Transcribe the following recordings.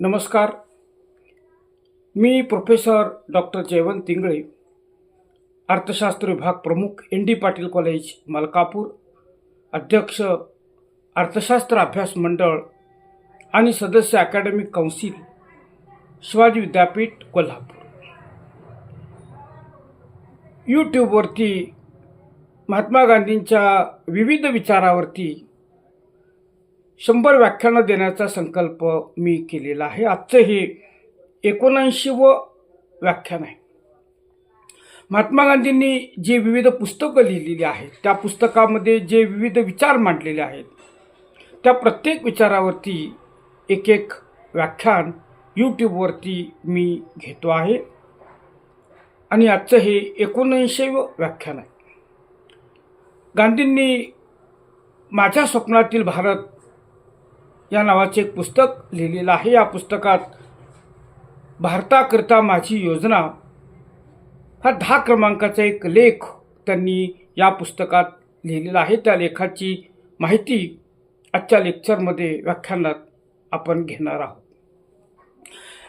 नमस्कार. मी professor doctor Jaywant Tingale, अर्थशास्त्र विभाग प्रमुख ND पाटील कॉलेज मलकापूर, अध्यक्ष अर्थशास्त्र अभ्यास मंडळ आणि सदस्य अकॅडमिक काउन्सिल शिवाजी विद्यापीठ कोल्हापूर. यूट्यूबवरती महात्मा गांधींच्या विविध विचारावरती 100 व्याख्यानं देण्याचा संकल्प मी केलेला आहे. आजचं हे 79वं व्याख्यान आहे. महात्मा गांधींनी जी विविध पुस्तकं लिहिलेली आहेत, त्या पुस्तकामध्ये जे विविध विचार मांडलेले आहेत, त्या प्रत्येक विचारावरती एक व्याख्यान यूट्यूबवरती मी घेतो आहे आणि आजचं हे 79वं व्याख्यान आहे. गांधींनी माझ्या स्वप्नातील भारत या नावाचे एक पुस्तक लिहिलेलं आहे. या पुस्तकात भारताकरता माझी योजना हा 10 क्रमांकाचा एक लेख त्यांनी या पुस्तकात लिहिलेला आहे. त्या लेखाची माहिती आजच्या लेक्चरमध्ये व्याख्यानात आपण घेणार आहोत.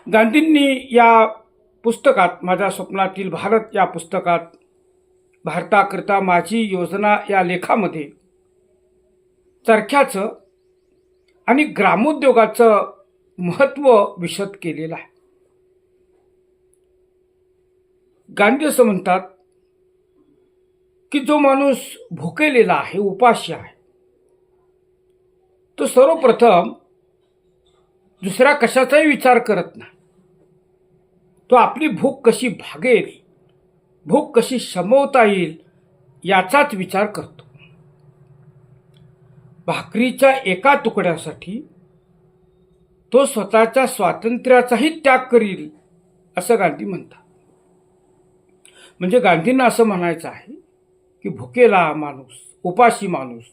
गांधींनी या पुस्तकात माझ्या स्वप्नातील भारत या पुस्तकात भारताकरता माझी योजना या लेखामध्ये चरख्याचं आणि ग्रामोद्योगाचं महत्त्व विशद केलेलं आहे. गांधी असं म्हणतात की जो माणूस भुकेलेला आहे, उपाशी आहे, तो सर्वप्रथम दुसऱ्या कशाचाही विचार करत नाही. तो आपली भूक कशी भागेल, भूक कशी शमवता येईल याचाच विचार करतो. भाकरीच्या एका तुकड्यासाठी तो स्वतःच्या स्वातंत्र्याचाही त्याग करील असं गांधी म्हणतात. म्हणजे गांधींना असं म्हणायचं आहे की भुकेला माणूस, उपाशी माणूस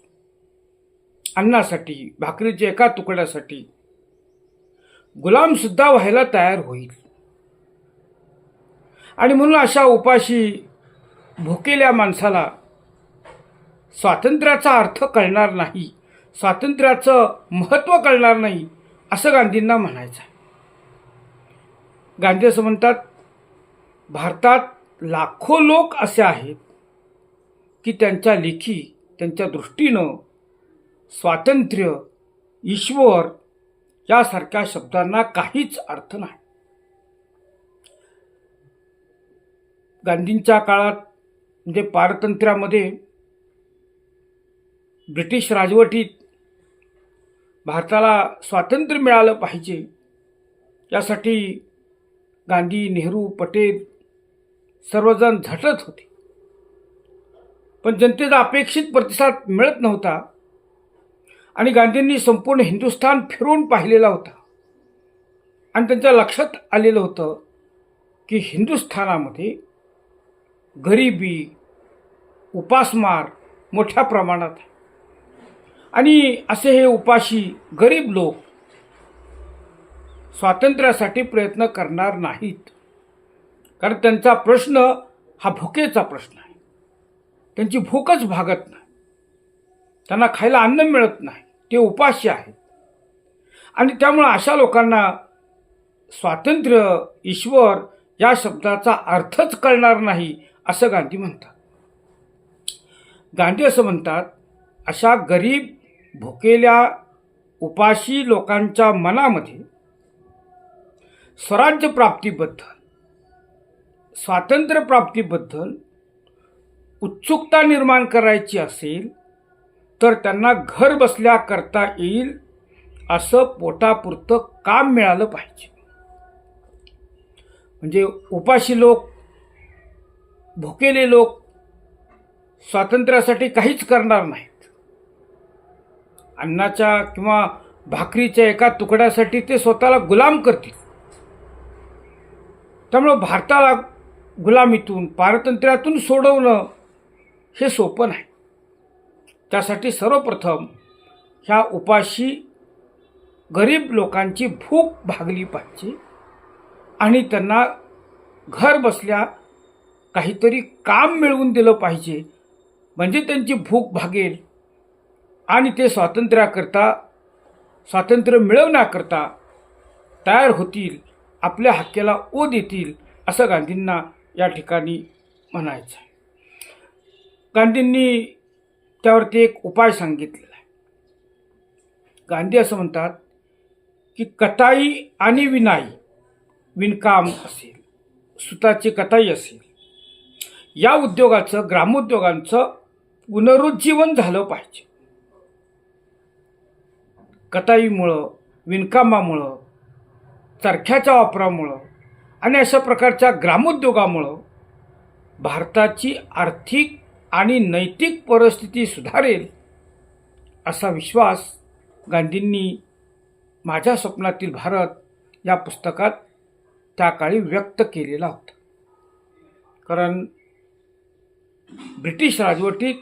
अन्नासाठी, भाकरीच्या एका तुकड्यासाठी गुलामसुद्धा व्हायला तयार होईल. आणि म्हणून अशा उपाशी भुकेल्या माणसाला स्वातंत्र्याचा अर्थ कळणार नाही, स्वातंत्र्याचं महत्त्व कळणार नाही असं गांधींना म्हणायचं आहे. गांधी असं म्हणतात, भारतात लाखो लोक असे आहेत की त्यांच्या लेखी, त्यांच्या दृष्टीनं स्वातंत्र्य, ईश्वर यासारख्या शब्दांना काहीच अर्थ नाही. गांधींच्या काळात म्हणजे पारतंत्र्यामध्ये ब्रिटिश राजवटीत भारताला स्वातंत्र्य मिळालं पाहिजे यासाठी गांधी, नेहरू, पटेल सर्वजण झटत होते. पण जनतेचा अपेक्षित प्रतिसाद मिळत नव्हता आणि गांधींनी संपूर्ण हिंदुस्थान फिरून पाहिलेला होता आणि त्यांच्या लक्षात आलेलं होतं की हिंदुस्थानामध्ये गरिबी, उपासमार मोठ्या प्रमाणात आहे आणि असे हे उपाशी गरीब लोक स्वातंत्र्यासाठी प्रयत्न करणार नाहीत. कारण त्यांचा प्रश्न हा भुकेचा प्रश्न आहे. त्यांची भूकच भागत नाही, त्यांना खायला अन्न मिळत नाही, ते उपाशी आहेत. आणि त्यामुळे अशा लोकांना स्वातंत्र्य, ईश्वर या शब्दाचा अर्थच कळणार नाही असं गांधी म्हणतात. गांधी असं म्हणतात, अशा गरीब, भुकेल्या, उपाशी लोकांच्या मनामध्ये स्वराज्य प्राप्तीबद्दल, स्वातंत्र्य प्राप्तीबद्दल उत्सुकता निर्माण करायची असेल तर त्यांना घर बसल्या करता येईल असं पोटापुरतं काम मिळालं पाहिजे. म्हणजे उपाशी लोक, भुकेले लोक स्वातंत्र्यासाठी काहीच करणार नाहीत. अन्नाच्या किंवा भाकरीच्या एका तुकड्यासाठी ते स्वतःला गुलाम करतील. त्यामुळं भारताला गुलामीतून, पारतंत्र्यातून सोडवणं हे सोपं नाही. त्यासाठी सर्वप्रथम ह्या उपाशी गरीब लोकांची भूक भागली पाहिजे आणि त्यांना घर बसल्या काहीतरी काम मिळवून दिलं पाहिजे. म्हणजे त्यांची भूक भागेल आणि ते स्वातंत्र्य मिळवण्याकरता तयार होतील, आपल्या हक्काला ओ देतील, असं गांधींना या ठिकाणी म्हणायचं आहे. गांधींनी त्यावरती एक उपाय सांगितलेला आहे. गांधी असं म्हणतात की कताई आणि विणाई, विणकाम असेल, सुताची कताई असेल, या उद्योगाचं, ग्रामोद्योगांचं पुनरुज्जीवन झालं पाहिजे. कताईमुळं, विणकामामुळं, चरख्याच्या वापरामुळं आणि अशा प्रकारच्या ग्रामोद्योगामुळं भारताची आर्थिक आणि नैतिक परिस्थिती सुधारेल, असा विश्वास गांधींनी माझ्या स्वप्नातील भारत या पुस्तकात त्या काळी व्यक्त केलेला होता. कारण ब्रिटिश राजवटीत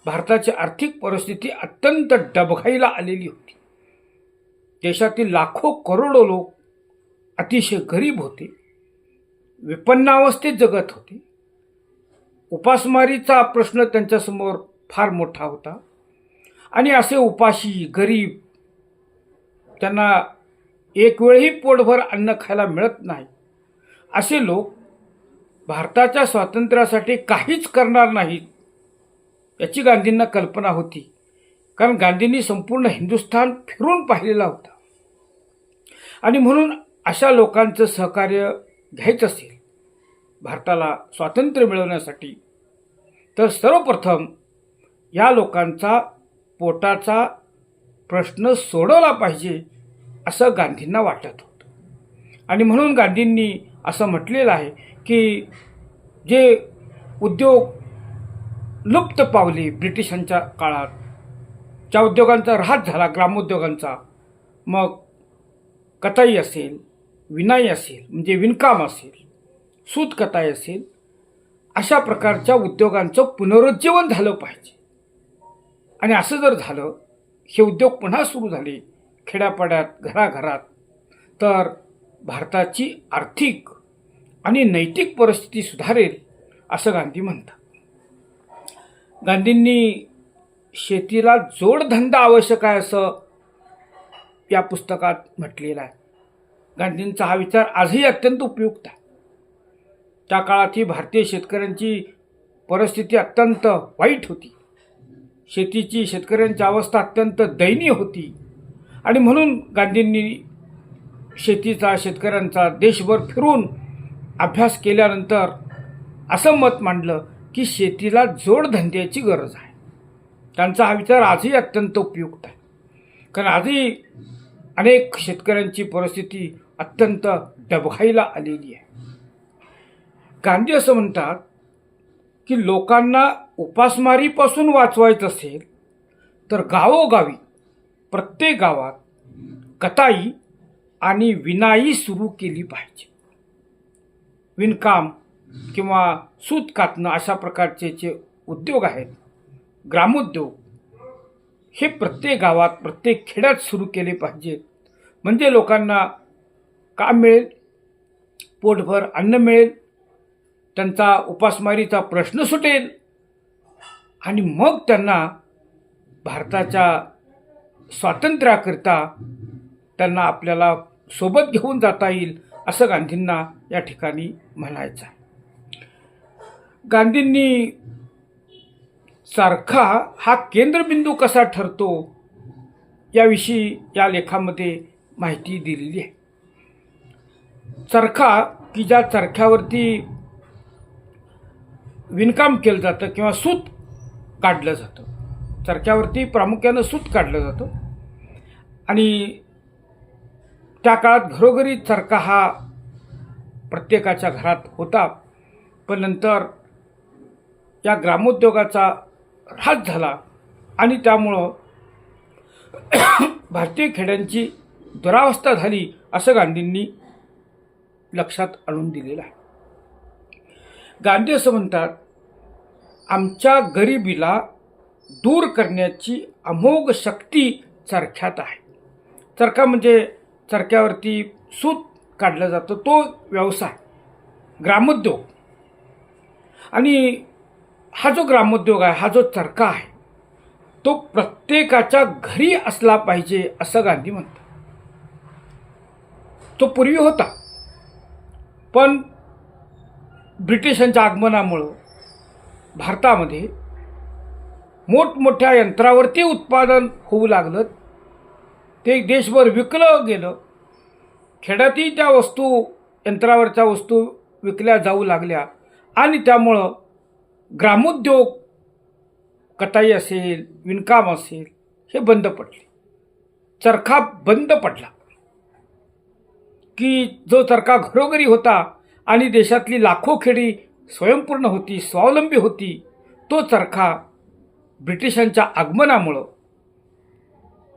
भारताची आर्थिक परिस्थिती अत्यंत डबघाईला आलेली होती. देशातील लाखो करोडो लोक अतिशय गरीब होते, विपन्नावस्थेत जगत होते. उपासमारीचा प्रश्न त्यांच्यासमोर फार मोठा होता आणि असे उपाशी, गरीब, त्यांना एक वेळही पोटभर अन्न खायला मिळत नाही, असे लोक भारताच्या स्वातंत्र्यासाठी काहीच करणार नाहीत याची गांधींना कल्पना होती. कारण गांधींनी संपूर्ण हिंदुस्थान फिरून पाहिलेला होता आणि म्हणून अशा लोकांचं सहकार्य घ्यायचं असेल भारताला स्वातंत्र्य मिळवण्यासाठी, तर सर्वप्रथम या लोकांचा पोटाचा प्रश्न सोडवला पाहिजे असं गांधींना वाटत होतं. आणि म्हणून गांधींनी असं म्हटलेलं आहे की जे उद्योग लुप्त पावले ब्रिटिशांच्या काळात, ज्या उद्योगांचा ऱ्हास झाला, ग्रामोद्योगांचा, मग कताई असेल, विणाई असेल म्हणजे विणकाम असेल, सूत कताई असेल, अशा प्रकारच्या उद्योगांचं पुनरुज्जीवन झालं पाहिजे. आणि असं जर झालं, हे उद्योग पुन्हा सुरू झाले खेड्यापाड्यात, घराघरात, तर भारताची आर्थिक आणि नैतिक परिस्थिती सुधारेल असं गांधी म्हणतात. गांधींनी शेतीला जोडधंदा आवश्यक आहे असं या पुस्तकात म्हटलेलं आहे. गांधींचा हा विचार आजही अत्यंत उपयुक्त आहे. त्या काळातही भारतीय शेतकऱ्यांची परिस्थिती अत्यंत वाईट होती. शेतीची, शेतकऱ्यांची अवस्था अत्यंत दयनीय होती आणि म्हणून गांधींनी शेतीचा, शेतकऱ्यांचा देशभर फिरून अभ्यास केल्यानंतर असं मत मांडलं की शेतीला जोडधंद्याची गरज आहे. त्यांचा हा विचार आजही अत्यंत उपयुक्त आहे. कारण आजही अनेक शेतकऱ्यांची परिस्थिती अत्यंत डबघाईला आलेली आहे. गांधी असं म्हणतात की लोकांना उपासमारीपासून वाचवायचं असेल तर गावोगावी, प्रत्येक गावात कताई आणि विणाई सुरू केली पाहिजे. विणकाम किंवा सूत कातणं अशा प्रकारचे जे उद्योग आहेत, ग्रामोद्योग, हे प्रत्येक गावात, प्रत्येक खेड्यात सुरू केले पाहिजेत. म्हणजे लोकांना काम मिळेल, पोटभर अन्न मिळेल, त्यांचा उपासमारीचा प्रश्न सुटेल आणि मग त्यांना भारताच्या स्वातंत्र्याकरिता त्यांना आपल्याला सोबत घेऊन जाता येईल असं गांधींना या ठिकाणी म्हणायचं आहे. गांधींनी चरखा हा केंद्रबिंदू कसा ठरतो याविषयी या लेखामध्ये माहिती दिलेली आहे. चरखा की ज्या चरख्यावरती विणकाम केलं जातं किंवा सूत काढलं जातं, चरख्यावरती प्रामुख्यानं सूत काढलं जातं आणि त्या काळात घरोघरी चरखा हा प्रत्येकाच्या घरात होता. पण नंतर या ग्रामोद्योगाचा ऱ्हास झाला आणि त्यामुळं भारतीय खेड्यांची दुरावस्था झाली असं गांधींनी लक्षात आणून दिलेलं आहे. गांधी असं म्हणतात, आमच्या गरिबीला दूर करण्याची अमोघ शक्ती चरख्यात आहे. चरखा म्हणजे चरख्यावरती सूत काढलं जातं, तो व्यवसाय, ग्रामोद्योग. आणि हा जो ग्रामोद्योग आहे, हा जो चरखा आहे, तो प्रत्येकाच्या घरी असला पाहिजे असं गांधी म्हणतात. तो पूर्वी होता, पण ब्रिटिशांच्या आगमनामुळं भारतामध्ये मोठमोठ्या यंत्रावरती उत्पादन होऊ लागलं, ते देशभर विकलं गेलं. खेड्यातही त्या वस्तू, यंत्रावरच्या वस्तू विकल्या जाऊ लागल्या आणि त्यामुळं ग्रामोद्योग, कताई असेल, विणकाम असेल, हे बंद पडले. चरखा बंद पडला की जो चरखा घरोघरी होता आणि देशातली लाखो खेडी स्वयंपूर्ण होती, स्वावलंबी होती, तो चरखा ब्रिटिशांच्या आगमनामुळं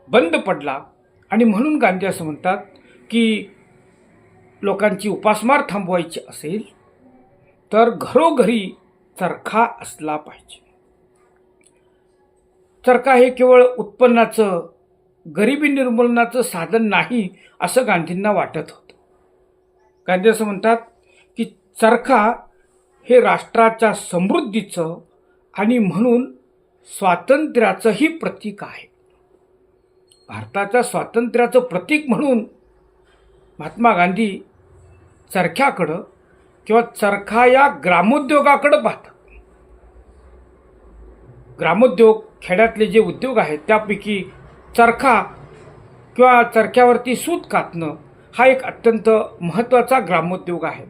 बंद पडला. आणि म्हणून गांधी असं म्हणतात की लोकांची उपासमार थांबवायची असेल तर घरोघरी चरखा असला पाहिजे. चरखा हे केवळ उत्पन्नाचं, गरिबी निर्मूलनाचं साधन नाही असं गांधींना वाटत होतं. गांधी असं म्हणतात की चरखा हे राष्ट्राच्या समृद्धीचं आणि म्हणून स्वातंत्र्याचंही प्रतीक आहे. भारताच्या स्वातंत्र्याचं प्रतीक म्हणून महात्मा गांधी चरख्याकडं किंवा चरखा या ग्रामोद्योगाकडं पाहतात. ग्रामोद्योग, खेड्यातले जे उद्योग आहेत त्यापैकी चरखा किंवा चरख्यावरती सूत कातणं हा एक अत्यंत महत्त्वाचा ग्रामोद्योग आहे.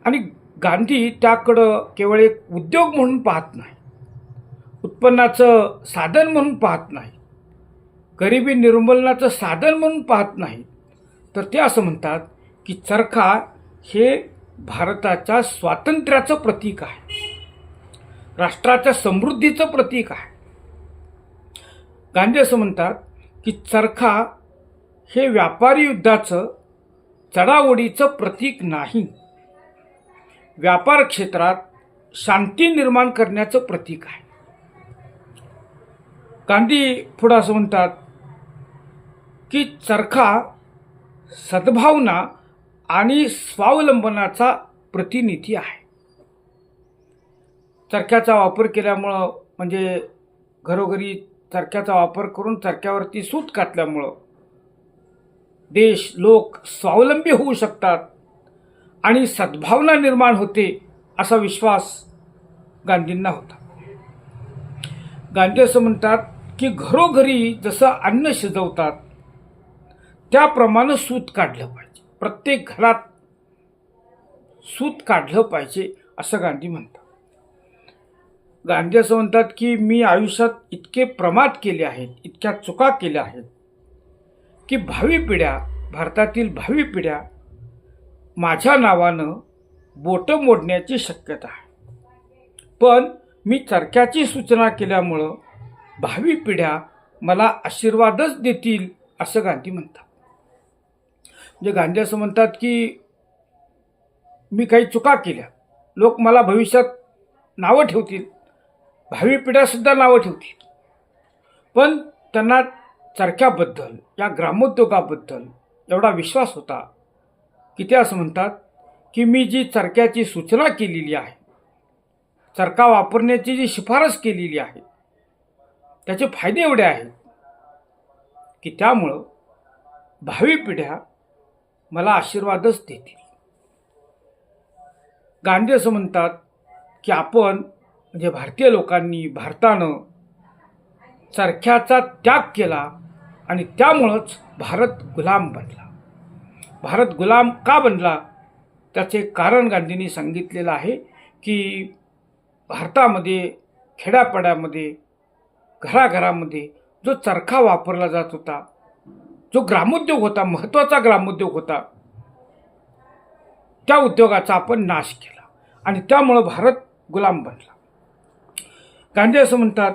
आणि गांधी त्याकडं केवळ एक उद्योग म्हणून पाहत नाही, उत्पन्नाचं साधन म्हणून पाहत नाही, गरिबी निर्मूलनाचं साधन म्हणून पाहत नाही, तर ते असं म्हणतात की चरखा हे भारताच्या स्वातंत्र्याचं प्रतीक आहे, राष्ट्राच्या समृद्धीचं प्रतीक आहे. गांधी असं म्हणतात की चरखा हे व्यापारी युद्धाचं, चढाओढीचं प्रतीक नाही, व्यापार क्षेत्रात शांती निर्माण करण्याचं प्रतीक आहे. गांधी पुढं असं म्हणतात की चरखा सद्भावना आणि स्वावलंबनाचा प्रतिनिधी आहे. चरख्याचा वापर केल्यामुळं, म्हणजे घरोघरी चरख्याचा वापर करून चरख्यावरती सूत कातल्यामुळं देश, लोक स्वावलंबी होऊ शकतात आणि सद्भावना निर्माण होते असा विश्वास गांधींना होता. गांधी असं म्हणतात की घरोघरी जसं अन्न शिजवतात त्याप्रमाणे सूत काढलं पाहिजे, प्रत्येक घरात सूत काढलं पाहिजे असं गांधी म्हणतात. गांधी असं म्हणतात की मी आयुष्यात इतके प्रमाद केले आहेत, इतक्या चुका केल्या आहेत की भावी पिढ्या, भारतातील भावी पिढ्या माझ्या नावानं बोटं मोडण्याची शक्यता आहे, पण मी चरख्याची सूचना केल्यामुळं भावी पिढ्या मला आशीर्वादच देतील असं गांधी म्हणतात. म्हणजे गांधी असं म्हणतात की मी काही चुका केल्या, लोक मला भविष्यात नावं ठेवतील, भावी पिढ्यासुद्धा नावं ठेवतील, पण त्यांना चरख्याबद्दल, या ग्रामोद्योगाबद्दल एवढा विश्वास होता की ते असं म्हणतात की मी जी चरख्याची सूचना केलेली आहे, चरखा वापरण्याची जी शिफारस केलेली आहे, त्याचे फायदे एवढे आहेत की त्यामुळं भावी पिढ्या मला आशीर्वादच देतील. गांधी असं म्हणतात की आपण, म्हणजे भारतीय लोकांनी, भारतानं चरख्याचा त्याग केला आणि त्यामुळंच भारत गुलाम बनला. भारत गुलाम का बनला त्याचे कारण गांधींनी सांगितलेलं आहे की भारतामध्ये खेड्यापाड्यामध्ये, घराघरामध्ये जो चरखा वापरला जात होता, जो ग्रामोद्योग होता, महत्त्वाचा ग्रामोद्योग होता, त्या उद्योगाचा आपण नाश केला आणि त्यामुळं भारत गुलाम बनला. गांधी असं म्हणतात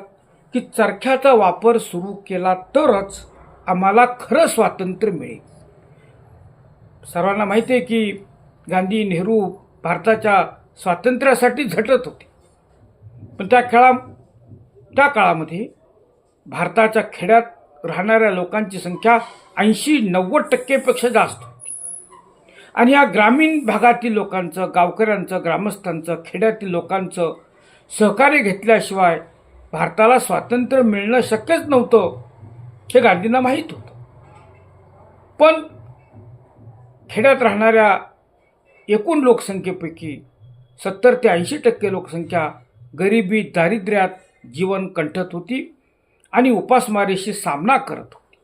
की चरख्याचा वापर सुरू केला तरच आम्हाला खरं स्वातंत्र्य मिळेल. सर्वांना माहिती आहे की गांधी, नेहरू भारताच्या स्वातंत्र्यासाठी झटत होते, पण त्या काळामध्ये भारताच्या खेड्यात राहणाऱ्या लोकांची संख्या 80-90% जास्त होती आणि या ग्रामीण भागातील लोकांचं, गावकऱ्यांचं, ग्रामस्थांचं, खेड्यातील लोकांचं सहकार्य घेतल्याशिवाय भारताला स्वातंत्र्य मिळणं शक्यच नव्हतं हे गांधींना माहीत होतं. पण खेड्यात राहणाऱ्या एकूण लोकसंख्येपैकी 70 ते 80% लोकसंख्या गरिबी दारिद्र्यात जीवन कंठत होती आणि उपासमारीशी सामना करत होती.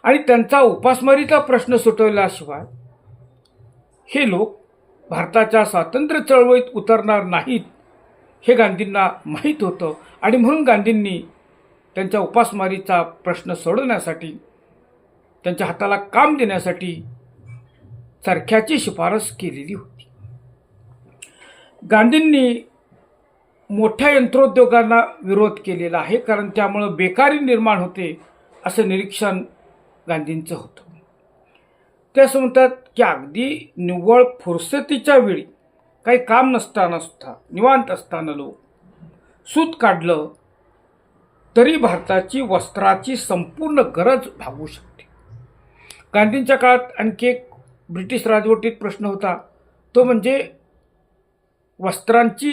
आणि त्यांचा उपासमारीचा प्रश्न सुटवल्याशिवाय हे लोक भारताच्या स्वातंत्र्य चळवळीत उतरणार नाहीत हे गांधींना माहीत होतं. आणि म्हणून गांधींनी त्यांच्या उपासमारीचा प्रश्न सोडवण्यासाठी, त्यांच्या हाताला काम देण्यासाठी चरख्याची शिफारस केलेली होती. गांधींनी मोठ्या यंत्रोद्योगांना विरोध केलेला आहे, कारण त्यामुळं बेकारी निर्माण होते असं निरीक्षण गांधींचं होतं. ते असं म्हणतात की अगदी निव्वळ फुरसतीच्या वेळी, काही काम नसताना सुद्धा, निवांत असताना लोक सूत काढलं तरी भारताची वस्त्राची संपूर्ण गरज भागवू शकते. गांधींच्या काळात आणखी एक ब्रिटिश राजवटीत प्रश्न होता, तो म्हणजे वस्त्रांची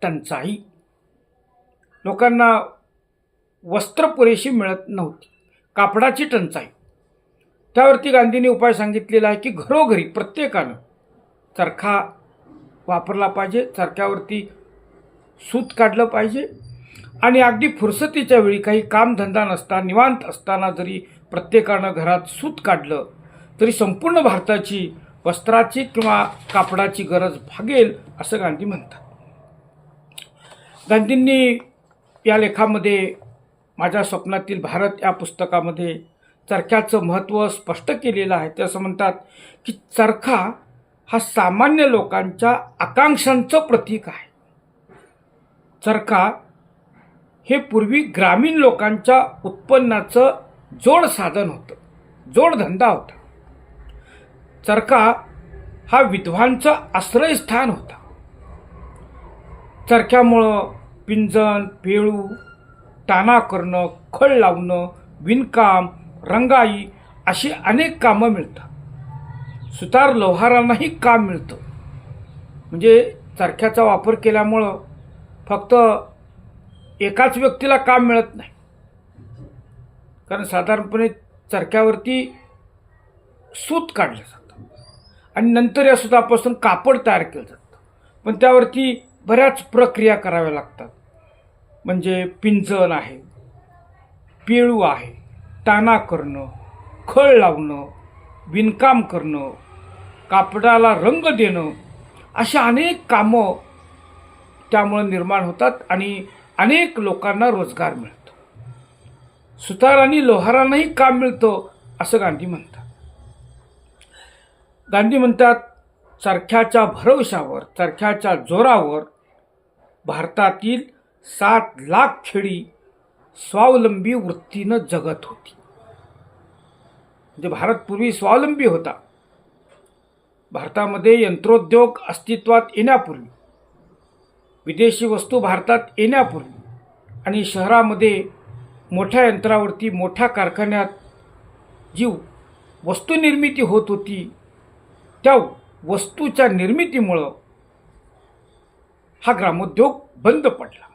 टंचाई. लोकांना वस्त्र पुरेशी मिळत नव्हती, कापडाची टंचाई. त्यावरती गांधींनी उपाय सांगितलेला आहे की घरोघरी प्रत्येकानं चरखा वापरला पाहिजे, चरख्यावरती सूत काढलं पाहिजे. आणि अगदी फुरसतीच्या वेळी, काही कामधंदा नसताना, निवांत असताना जरी प्रत्येकानं घरात सूत काढलं तरी संपूर्ण भारताची वस्त्राची किंवा कापडाची गरज भागेल असं गांधी म्हणतात. गांधींनी या लेखामध्ये, माझ्या स्वप्नातील भारत या पुस्तकामध्ये चरख्याचं महत्त्व स्पष्ट केलेलं आहे. ते असं म्हणतात की चरखा हा सामान्य लोकांच्या आकांक्षांचं प्रतीक आहे. चरखा हे पूर्वी ग्रामीण लोकांच्या उत्पन्नाचं जोड साधन होतं, जोडधंदा होता. चरखा हा विधवांचं आश्रयस्थान होता. चरख्यामुळं पिंजण, पेळू, टाणा करणं, खळ लावणं, विणकाम, रंगाई अशी अनेक कामं मिळतात. सुतार लोहारांनाही काम मिळतं. म्हणजे चरख्याचा वापर केल्यामुळं फक्त एकाच व्यक्तीला काम मिळत नाही, कारण साधारणपणे चरख्यावरती सूत काढलं जातं आणि नंतर या सुतापासून कापड तयार केलं जातं. पण त्यावरती बऱ्याच प्रक्रिया कराव्या लागतात. म्हणजे पिंजण आहे, पेळू आहे, टाणा करणं, खळ लावणं, विणकाम करणं, कापडाला रंग देणं, अशा अनेक कामं त्यामुळे निर्माण होतात आणि अनेक लोकांना रोजगार मिळतो. सुतार आणि लोहारांनाही काम मिळतं असं गांधी म्हणतात. गांधी म्हणतात चरख्याच्या भरवशावर, चरख्याच्या जोरावर भारतातील 7 लाख खेडी स्वावलंबी वृत्तीनं जगत होती. म्हणजे भारत पूर्वी स्वावलंबी होता. भारतामध्ये यंत्रोद्योग अस्तित्वात येण्यापूर्वी, विदेशी वस्तू भारतात येण्यापूर्वी आणि शहरामध्ये मोठ्या यंत्रावरती, मोठ्या कारखान्यात जी वस्तुनिर्मिती होत होती, त्या वस्तूच्या निर्मितीमुळं हा ग्रामोद्योग बंद पडला.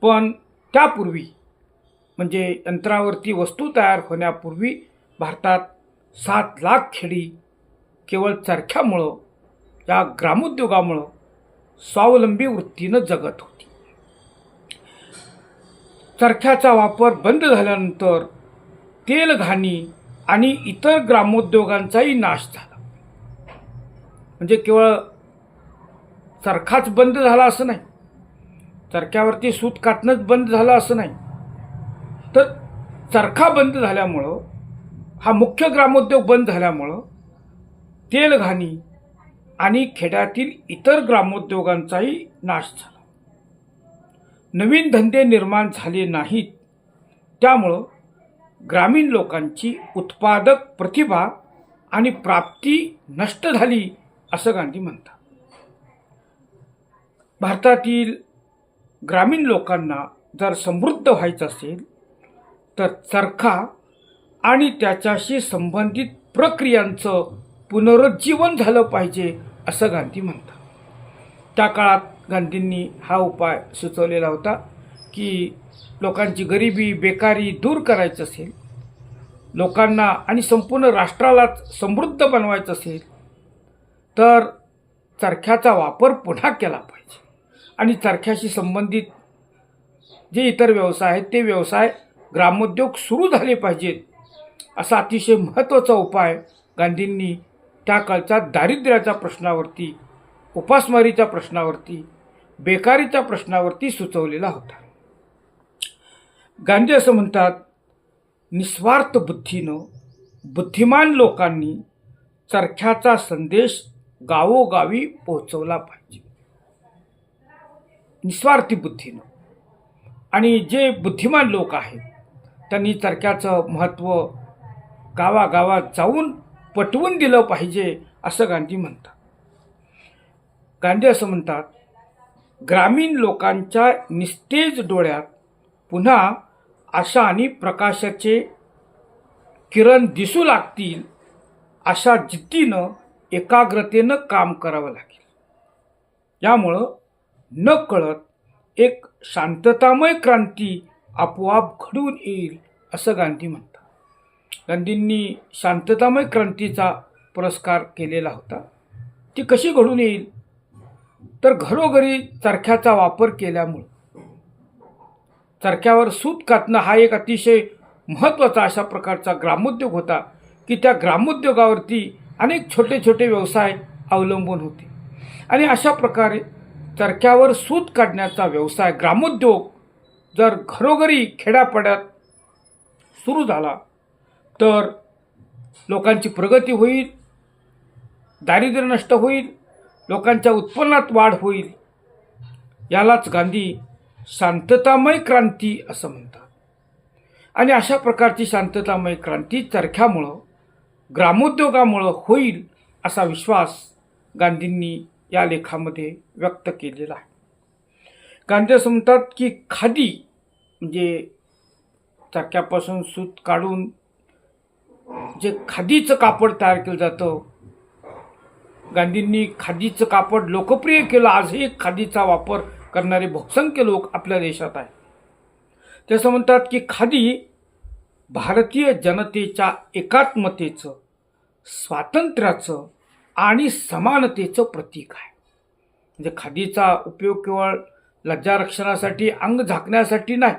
पण त्यापूर्वी, म्हणजे यंत्रावरती वस्तू तयार होण्यापूर्वी भारतात 7 लाख खेडी केवळ चरख्यामुळं, या ग्रामोद्योगामुळं स्वावलंबी वृत्तीनं जगत होती. चरख्याचा वापर बंद झाल्यानंतर तेलघाणी आणि इतर ग्रामोद्योगांचाही नाश झाला. म्हणजे केवळ चरखाच बंद झाला असं नाही, चरख्यावरती सूत कातणंच बंद झालं असं नाही, तर चरखा बंद झाल्यामुळं, हा मुख्य ग्रामोद्योग बंद झाल्यामुळं तेलघाणी आणि खेड्यातील इतर ग्रामोद्योगांचाही नाश झाला. नवीन धंदे निर्माण झाले नाहीत. त्यामुळं ग्रामीण लोकांची उत्पादक प्रतिभा आणि प्राप्ती नष्ट झाली असं गांधी म्हणतात. भारतातील ग्रामीण लोकांना जर समृद्ध व्हायचं असेल तर चरखा आणि त्याच्याशी संबंधित प्रक्रियांचं पुनरुज्जीवन झालं पाहिजे असं गांधी म्हणतात. त्या काळात गांधींनी हा उपाय सुचवलेला होता की लोकांची गरिबी, बेकारी दूर करायचं असेल लोकांना आणि संपूर्ण राष्ट्रालाच समृद्ध बनवायचं असेल तर चरख्याचा वापर पुन्हा केला पाहिजे आणि चरख्याशी संबंधित जे इतर व्यवसाय आहेत ते व्यवसाय ग्रामोद्योग सुरू झाले पाहिजेत असा अतिशय महत्त्वाचा उपाय गांधींनी त्या काळच्या दारिद्र्याच्या प्रश्नावरती, उपासमारीच्या प्रश्नावरती, बेकारीच्या प्रश्नावरती सुचवलेला होता. गांधी असं म्हणतात, निस्वार्थ बुद्धीनं बुद्धिमान लोकांनी चरख्याचा संदेश गावोगावी पोहोचवला पाहिजे. निस्वार्थी बुद्धीनं. आणि जे बुद्धिमान लोक आहेत त्यांनी चरख्याचं महत्त्व गावागावात जाऊन पटवून दिलं पाहिजे असं गांधी म्हणतात. गांधी असं म्हणतात, ग्रामीण लोकांच्या निस्तेज डोळ्यात पुन्हा आशा आणि प्रकाशाचे किरण दिसू लागतील अशा जिद्दीनं, एकाग्रतेनं काम करावं लागेल. यामुळं नकळत एक शांततामय क्रांती आपोआप घडून येईल असं गांधी म्हणतात. गांधींनी शांततामय क्रांतीचा पुरस्कार केलेला होता. ती कशी घडून येईल तर घरोघरी चरख्याचा वापर केल्यामुळं. चरख्यावर सूत कातणं हा एक अतिशय महत्त्वाचा अशा प्रकारचा ग्रामोद्योग होता की त्या ग्रामोद्योगावरती अनेक छोटे छोटे व्यवसाय अवलंबून होते. आणि अशा प्रकारे चरख्यावर सूत काढण्याचा व्यवसाय, ग्रामोद्योग जर घरोघरी खेड्यापाड्यात सुरू झाला तर लोकांची प्रगती होईल, दारिद्र्य नष्ट होईल, लोकांच्या उत्पन्नात वाढ होईल. यालाच गांधी शांततामय क्रांती असं म्हणतात. आणि अशा प्रकारची शांततामय क्रांती चरख्यामुळं, ग्रामोद्योगामुळं होईल असा विश्वास गांधींनी या लेखामध्ये व्यक्त केलेला आहे. गांधी असं म्हणतात की खादी म्हणजे चरख्यापासून सूत काढून जे खादीचं कापड तयार केलं जातं, गांधींनी खादीचं कापड लोकप्रिय केलं. आजही खादीचा वापर करणारे बहुसंख्य लोक आपल्या देशात आहेत. ते असं म्हणतात की खादी भारतीय जनतेच्या एकात्मतेचं, स्वातंत्र्याचं आणि समानतेचं प्रतीक आहे. म्हणजे खादीचा उपयोग केवळ लज्जारक्षणासाठी, अंग झाकण्यासाठी नाही.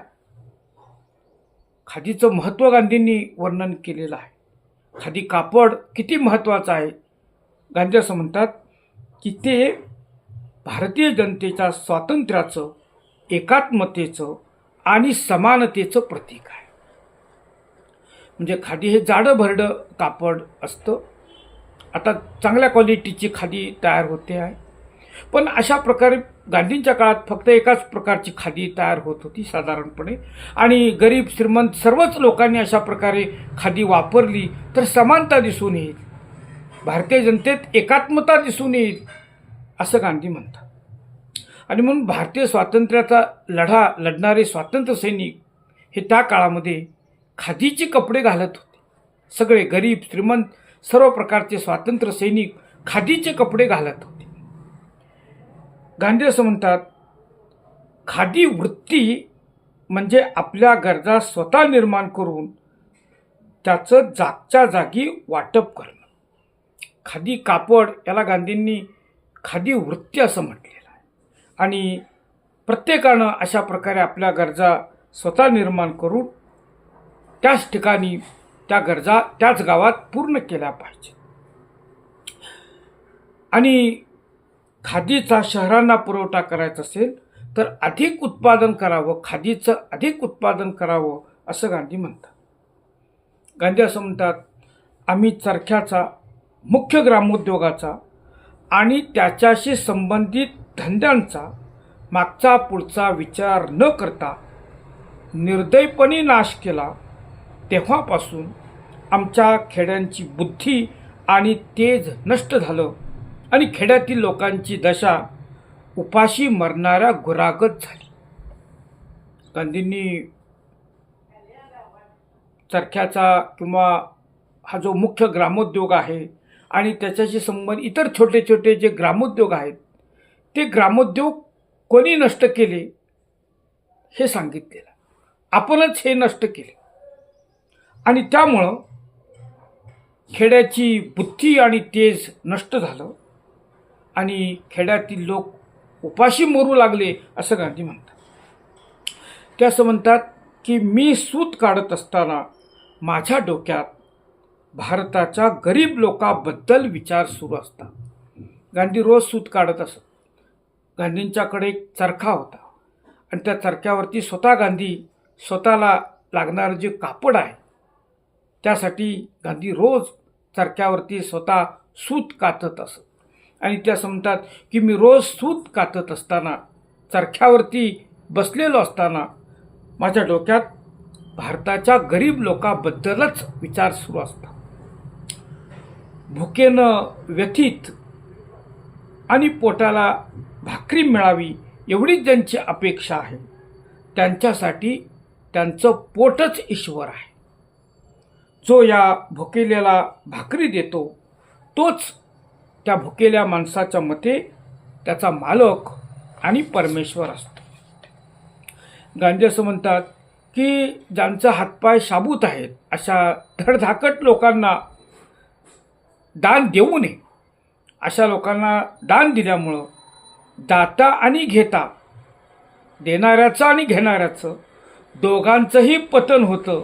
खादीचं महत्त्व गांधींनी वर्णन केलेलं आहे. खादी कापड किती महत्त्वाचं आहे. गांधी असं म्हणतात की ते भारतीय जनतेच्या स्वातंत्र्याचं, एकात्मतेचं आणि समानतेचं प्रतीक आहे. म्हणजे खादी हे जाडं भरडं कापड असतं. आता चांगल्या क्वालिटीची खादी तयार होते आहे. पण अशा प्रकारे गांधींच्या काळात फक्त एकाच प्रकारची खादी तयार होत होती साधारणपणे. आणि गरीब श्रीमंत सर्वच लोकांनी अशा प्रकारे खादी वापरली तर समानता दिसून येईल, भारतीय जनतेत एकात्मता दिसून येईल असं गांधी म्हणतात. आणि म्हणून भारतीय स्वातंत्र्याचा लढा लढणारे स्वातंत्र्य सैनिक हे त्या काळामध्ये खादीचे कपडे घालत होते. सगळे गरीब श्रीमंत सर्व प्रकारचे स्वातंत्र्य सैनिक खादीचे कपडे घालत होते. गांधी असं म्हणतात, खादी वृत्ती म्हणजे आपल्या गरजा स्वतः निर्माण करून त्याचं जागच्या जागी वाटप करणं. खादी कापड याला गांधींनी खादी वृत्ती असं म्हटलेलं आहे. आणि प्रत्येकानं अशा प्रकारे आपल्या गरजा स्वतः निर्माण करून त्याच ठिकाणी त्या गरजा त्याच गावात पूर्ण केल्या पाहिजे. आणि खादीचा शहरांना पुरवठा करायचा असेल तर अधिक उत्पादन करावं, खादीचं अधिक उत्पादन करावं असं गांधी म्हणतात. गांधी असं म्हणतात, आम्ही चरख्याचा, मुख्य ग्रामोद्योगाचा आणि त्याच्याशी संबंधित धंद्यांचा मागचा पुढचा विचार न करता निर्दयपणे नाश केला. तेव्हापासून आमच्या खेड्यांची बुद्धी आणि तेज नष्ट झालं आणि खेड्यातील लोकांची दशा उपाशी मरणाऱ्या गुरागत झाली. गांधींनी चरख्याचा किंवा हा जो मुख्य ग्रामोद्योग आहे आणि त्याच्याशी संबंधित इतर छोटे छोटे जे ग्रामोद्योग आहेत ते ग्रामोद्योग कोणी नष्ट केले हे सांगितलेलं. आपणच हे नष्ट केले. आणि त्यामुळं खेड्याची बुद्धी आणि तेज नष्ट झालं आणि खेड्यातील लोक उपाशी मरू लागले असं गांधी म्हणतात. ते असं म्हणतात की मी सूत काढत असताना माझ्या डोक्यात भारताच्या गरीब लोकांबद्दल विचार सुरू असतात. गांधी रोज सूत काढत असत. गांधींच्याकडे एक चरखा होता आणि त्या चरख्यावरती गांधी स्वतःला लागणारं जे कापड आहे त्यासाठी गांधी रोज चरख्यावरती स्वतः सूत कातत असत. आणि ते असं म्हणतात की मी रोज सूत कातत असताना चरख्यावरती बसलेलो असताना माझ्या डोक्यात भारताच्या गरीब लोकांबद्दलच विचार सुरू असतात. भुकेनं व्यथित आणि पोटाला भाकरी मिळावी एवढीच ज्यांची अपेक्षा आहे त्यांच्यासाठी त्यांचं पोटच ईश्वर आहे. जो या भुकेल्याला भाकरी देतो तोच त्या भुकेल्या माणसाच्या मते त्याचा मालक आणि परमेश्वर असतो. गांधी असं म्हणतात की ज्यांचा हातपाय शाबूत आहेत अशा धडधाकट लोकांना दान देऊ नये. अशा लोकांना दान दिल्यामुळं दाता आणि घेता, देणाऱ्याचं आणि घेणाऱ्याचं दोघांचंही पतन होतं.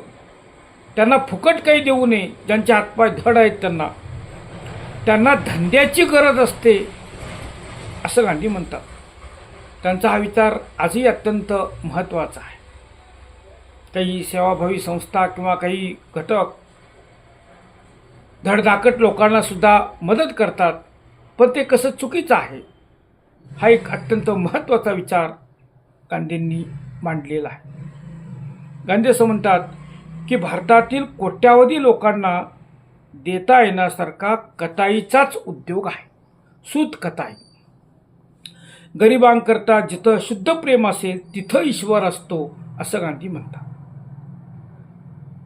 त्यांना फुकट काही देऊ नये. ज्यांचे हातपाय धड आहेत त्यांना धंद्याची गरज असते असं गांधी म्हणतात. त्यांचा हा विचार आजही अत्यंत महत्त्वाचा आहे. काही सेवाभावी संस्था किंवा काही घटक धडधाकट लोकांना सुद्धा मदत करतात, पण ते कसं चुकीचं आहे हा एक अत्यंत महत्त्वाचा विचार गांधींनी मांडलेला आहे. गांधी असं म्हणतात की भारतातील कोट्यावधी लोकांना देता येण्यासारखा कताईचाच उद्योग आहे, सूत कताई. गरिबांकरता जिथं शुद्ध प्रेम असेल तिथं ईश्वर असतो असं गांधी म्हणतात.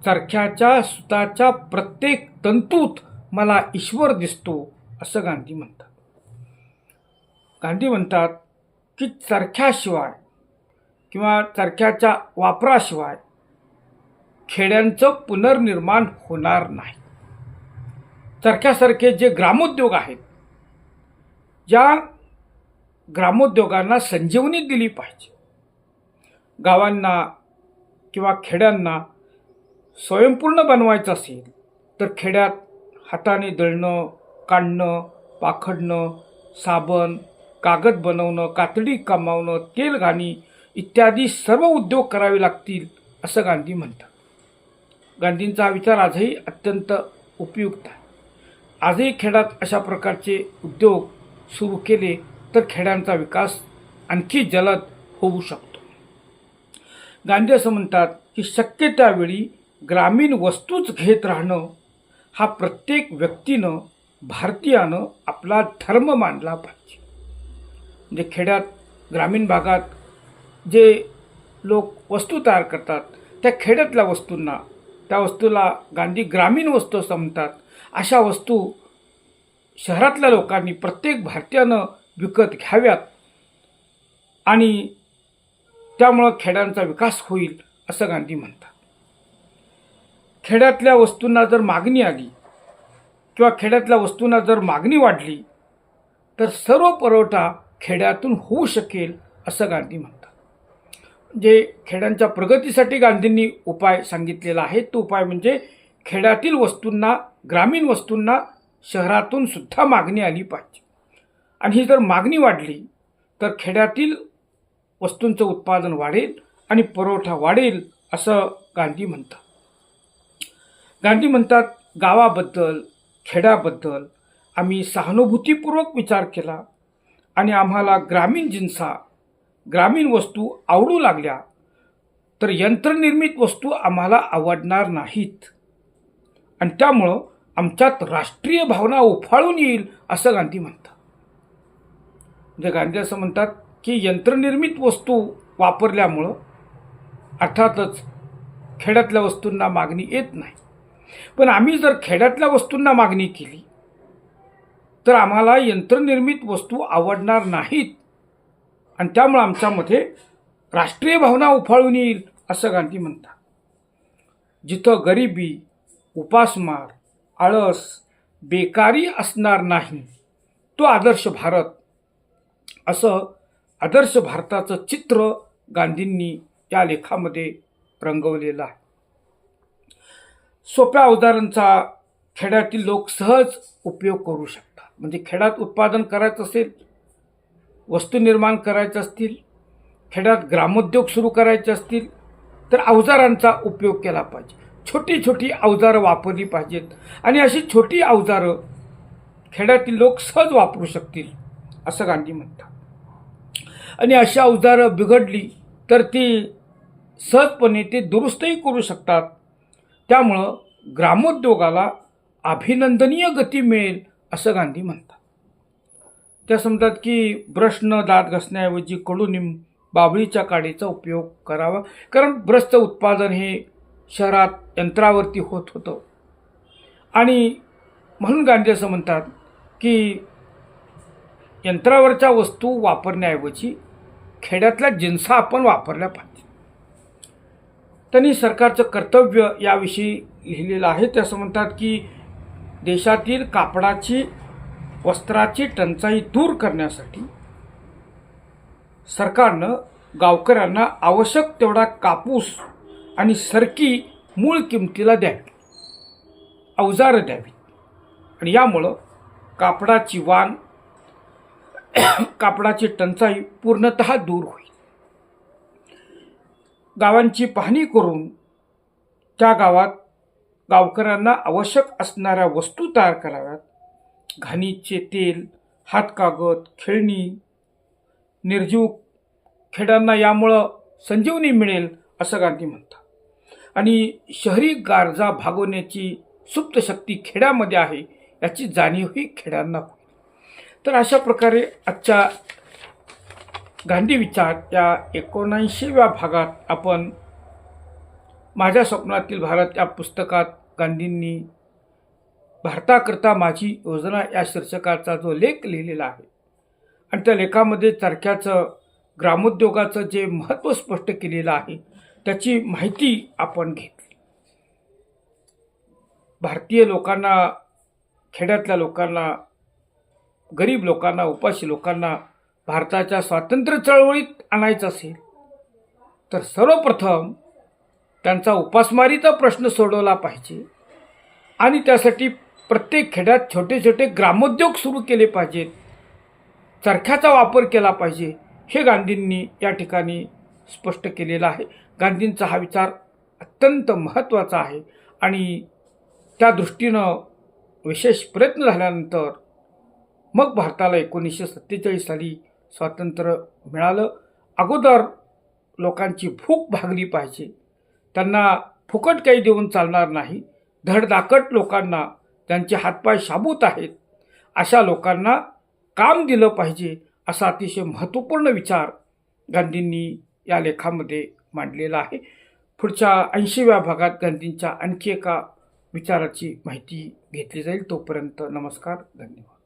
चरख्याच्या सुताच्या प्रत्येक तंतूत मला ईश्वर दिसतो असं गांधी म्हणतात. गांधी म्हणतात की चरख्याशिवाय किंवा चरख्याच्या वापराशिवाय खेड्यांचं पुनर्निर्माण होणार नाही. चरख्यासारखे जे ग्रामोद्योग आहेत, ज्या ग्रामोद्योगांना संजीवनी दिली पाहिजे. गावांना किंवा खेड्यांना स्वयंपूर्ण बनवायचं असेल तर खेड्यात हाताने दळणं, काढणं, पाखडणं, साबण, कागद बनवणं, कातडी कमावणं, तेल घाणी इत्यादी सर्व उद्योग करावे लागतील असं गांधी म्हणतात. गांधींचा हा विचार आजही अत्यंत उपयुक्त आहे. आजही खेड्यात अशा प्रकारचे उद्योग सुरू केले तर खेड्यांचा विकास आणखी जलद होऊ शकतो. गांधी असं म्हणतात की शक्य त्यावेळी ग्रामीण वस्तूच घेत राहणं हा प्रत्येक व्यक्तीनं, भारतीयानं आपला धर्म मानला पाहिजे. म्हणजे खेड्यात, ग्रामीण भागात जे लोक वस्तू तयार करतात त्या खेड्यातल्या वस्तूंना, त्या वस्तूला गांधी ग्रामीण वस्तू असं म्हणतात. अशा वस्तू शहरातल्या लोकांनी, प्रत्येक भारतीयानं विकत घ्याव्यात आणि त्यामुळं खेड्यांचा विकास होईल असं गांधी म्हणतात. खेड्यातल्या वस्तूंना जर मागणी आली किंवा खेड्यातल्या वस्तूंना जर मागणी वाढली तर सर्व पुरवठा खेड्यातून होऊ शकेल असं गांधी म्हणतात. जे खेड्यांच्या प्रगतीसाठी गांधींनी उपाय सांगितलेला आहे तो उपाय म्हणजे खेड्यातील वस्तूंना, ग्रामीण वस्तूंना शहरातून सुद्धा मागणी आली पाहिजे. आणि ही जर मागणी वाढली तर खेड्यातील वस्तूंचं उत्पादन वाढेल आणि पुरवठा वाढेल असं गांधी म्हणतात. गांधी म्हणतात गावाबद्दल, खेड्याबद्दल आम्ही सहानुभूतीपूर्वक विचार केला आणि आम्हाला ग्रामीण जिन्सा, ग्रामीण वस्तू आवडू लागल्या तर यंत्रनिर्मित वस्तू आम्हाला आवडणार नाहीत आणि त्यामुळं आमच्यात राष्ट्रीय भावना उफाळून येईल असं गांधी म्हणतात. म्हणजे गांधी असं म्हणतात की यंत्रनिर्मित वस्तू वापरल्यामुळं अर्थातच खेड्यातल्या वस्तूंना मागणी येत नाही, पण आम्ही जर खेड्यातल्या वस्तूंना मागणी केली तर आम्हाला यंत्रनिर्मित वस्तू आवडणार नाहीत आणि त्यामुळे आमच्यामध्ये राष्ट्रीय भावना उफाळून येईल असं गांधी म्हणतात. जिथं गरिबी, उपासमार, आळस, बेकारी असणार नाही, तो आदर्श भारत, असं आदर्श भारताचं चित्र गांधींनी या लेखामध्ये रंगवलेलं आहे. सोप्या अवजारांचा खेड्यातील लोक सहज उपयोग करू शकतात. म्हणजे खेड्यात उत्पादन करायचं असेल, वस्तू निर्माण करायचं असतील, खेड्यात ग्रामोद्योग सुरू करायचे असतील, तर अवजारांचा उपयोग केला पाहिजे. छोटी छोटी अवजारं वापरली पाहिजेत आणि अशी छोटी अवजारं खेड्यातील लोक सहज वापरू शकतील असं गांधी म्हणतात. आणि अशा अवजारं बिघडली तर ती सहजपणे ते दुरुस्तही करू शकतात. त्यामुळं ग्रामोद्योगाला अभिनंदनीय गती मिळेल असं गांधी म्हणतात. त्या समजतात की ब्रशनं दात घासण्याऐवजी कडुनिंब, बाभळीच्या काडीचा उपयोग करावा, कारण ब्रशचं उत्पादन हे शहरात यंत्रावरती होत होतं. आणि म्हणून गांधी असं म्हणतात की यंत्रावरच्या वस्तू वापरण्याऐवजी खेड्यातल्या जिन्सा आपण वापरल्या पाहिजे. त्यांनी सरकारचं कर्तव्य याविषयी लिहिलेलं आहे. ते असं म्हणतात की देशातील कापडाची, वस्त्राची टंचाई दूर करण्यासाठी सरकारनं गावकऱ्यांना आवश्यक तेवढा कापूस आणि सरकी मूळ किमतीला द्यावी, अवजारं द्यावी. आणि यामुळं कापडाची वाण, कापडाची टंचाई पूर्णतः दूर होईल. गावांची पाहणी करून त्या गावात गावकऱ्यांना आवश्यक असणाऱ्या वस्तू तयार कराव्यात. घाणीचे तेल, हातकागद, खेळणी, निर्जीव खेड्यांना यामुळं संजीवनी मिळेल असं गांधी म्हणतात. आणि शहरी गारजा भागवण्याची सुप्त शक्ती खेड्यामध्ये आहे याची जाणीवही खेड्यांना होईल. तर अशा प्रकारे आजच्या गांधी विचार या 79व्या भागात आपण माझ्या स्वप्नातील भारत या पुस्तकात गांधींनी भारताकरता माझी योजना या शीर्षकाचा जो लेख लिहिलेला आहे आणि त्या लेखामध्ये चरख्याचं, ग्रामोद्योगाचं जे महत्त्व स्पष्ट केलेलं आहे त्याची माहिती आपण घेतली. भारतीय लोकांना, खेड्यातल्या लोकांना, गरीब लोकांना, उपाशी लोकांना भारताच्या स्वातंत्र्य चळवळीत आणायचं असेल तर सर्वप्रथम त्यांचा उपासमारीचा प्रश्न सोडवला पाहिजे आणि त्यासाठी प्रत्येक खेड्यात छोटे छोटे ग्रामोद्योग सुरू केले पाहिजेत, चरख्याचा वापर केला पाहिजे, हे गांधींनी या ठिकाणी स्पष्ट केलेलं आहे. गांधींचा हा विचार अत्यंत महत्त्वाचा आहे आणि त्या दृष्टीनं विशेष प्रयत्न झाल्यानंतर मग भारताला 1947 साली स्वातंत्र्य मिळालं. अगोदर लोकांची भूक भागली पाहिजे, त्यांना फुकट काही देऊन चालणार नाही. धडधाकट लोकांना, त्यांचे हातपाय शाबूत आहेत, अशा लोकांना काम दिलं पाहिजे, असा अतिशय महत्त्वपूर्ण विचार गांधींनी या लेखामध्ये मांडलेला आहे. पुढच्या 80व्या भागात गांधींच्या आणखी एका विचाराची माहिती घेतली जाईल. तोपर्यंत नमस्कार, धन्यवाद.